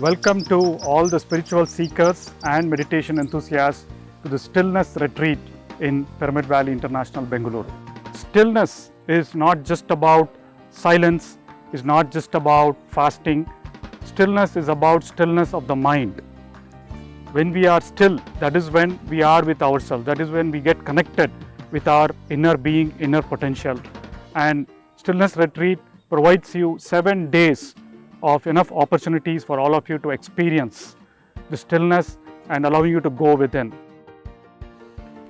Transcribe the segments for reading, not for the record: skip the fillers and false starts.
Welcome to all the spiritual seekers and meditation enthusiasts to the Stillness Retreat in Pyramid Valley International, Bengaluru. Stillness is not just about silence, is not just about fasting. Stillness is about stillness of the mind. When we are still, that is when we are with ourselves. That is when we get connected with our inner being, inner potential. And Stillness Retreat provides you 7 days of enough opportunities for all of you to experience the stillness and allowing you to go within.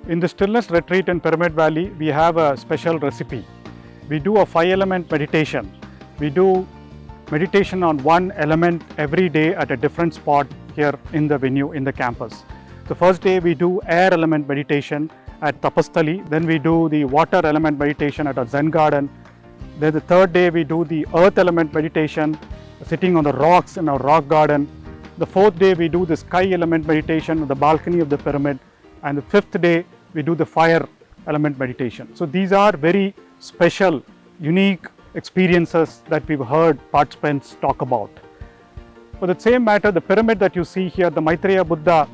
In the Stillness Retreat in Pyramid Valley, we have a special recipe. We do a 5-element meditation. We do meditation on one element every day at a different spot here in the venue, in the campus. The first day we do air element meditation at Tapasthali. Then we do the water element meditation at a Zen garden. Then the third day we do the earth element meditation sitting on the rocks in our rock garden. The fourth day we do the sky element meditation on the balcony of the pyramid. And the fifth day we do the fire element meditation. So these are very special, unique experiences that we've heard participants talk about. For the same matter, the pyramid that you see here, the Maitreya Buddha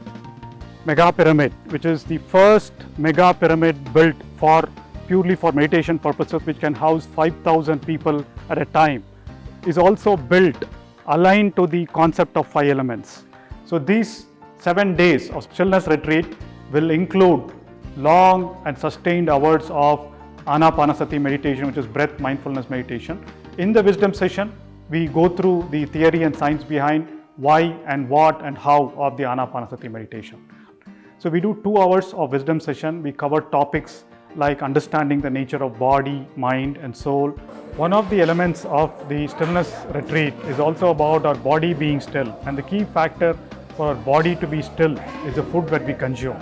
mega pyramid, which is the first mega pyramid built purely for meditation purposes, which can house 5,000 people at a time, is also built aligned to the concept of 5 elements. So these 7 days of Stillness Retreat will include long and sustained hours of Anapanasati meditation, which is breath mindfulness meditation. In the wisdom session, we go through the theory and science behind why and what and how of the Anapanasati meditation. So we do 2 hours of wisdom session. We cover topics like understanding the nature of body, mind and soul. One of the elements of the Stillness Retreat is also about our body being still, and the key factor for our body to be still is the food that we consume.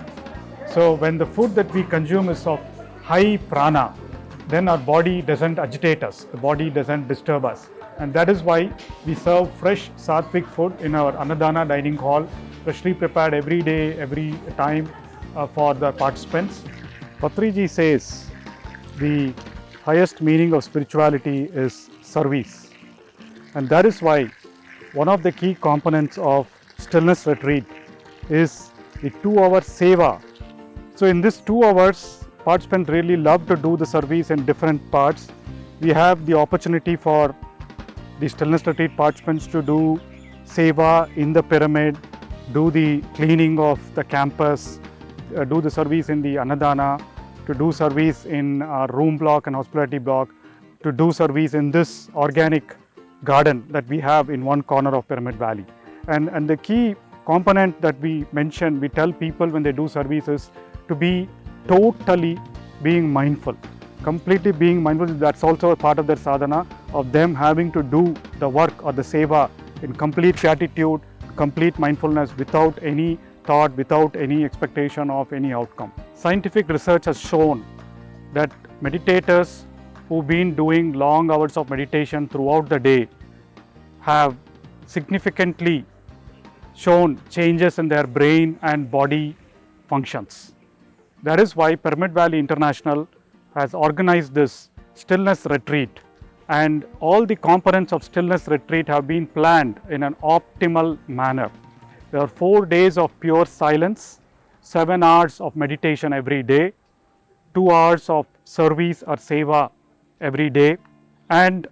So when the food that we consume is of high prana, then our body doesn't agitate us, the body doesn't disturb us. And that is why we serve fresh sattvic food in our Annadana dining hall, freshly prepared every day, every time for the participants. Patriji says the highest meaning of spirituality is service. And that is why one of the key components of Stillness Retreat is the 2-hour seva. So in this 2 hours, participants really love to do the service in different parts. We have the opportunity for the Stillness Retreat participants to do seva in the pyramid, do the cleaning of the campus, do the service in the Annadana, to do service in our room block and hospitality block, to do service in this organic garden that we have in one corner of Pyramid Valley. And the key component that we mention, we tell people when they do services to be totally being mindful, completely being mindful. That's also a part of their sadhana, of them having to do the work or the seva in complete gratitude, complete mindfulness, without any thought, without any expectation of any outcome. Scientific research has shown that meditators who've been doing long hours of meditation throughout the day have significantly shown changes in their brain and body functions. That is why Pyramid Valley International has organized this Stillness Retreat, and all the components of Stillness Retreat have been planned in an optimal manner. There are 4 days of pure silence, 7 hours of meditation every day, 2 hours of service or seva every day, and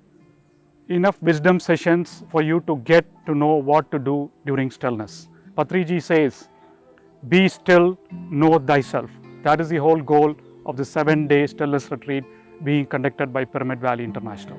enough wisdom sessions for you to get to know what to do during stillness. Patriji says, be still, know thyself. That is the whole goal of the 7-day Stillness Retreat being conducted by Pyramid Valley International.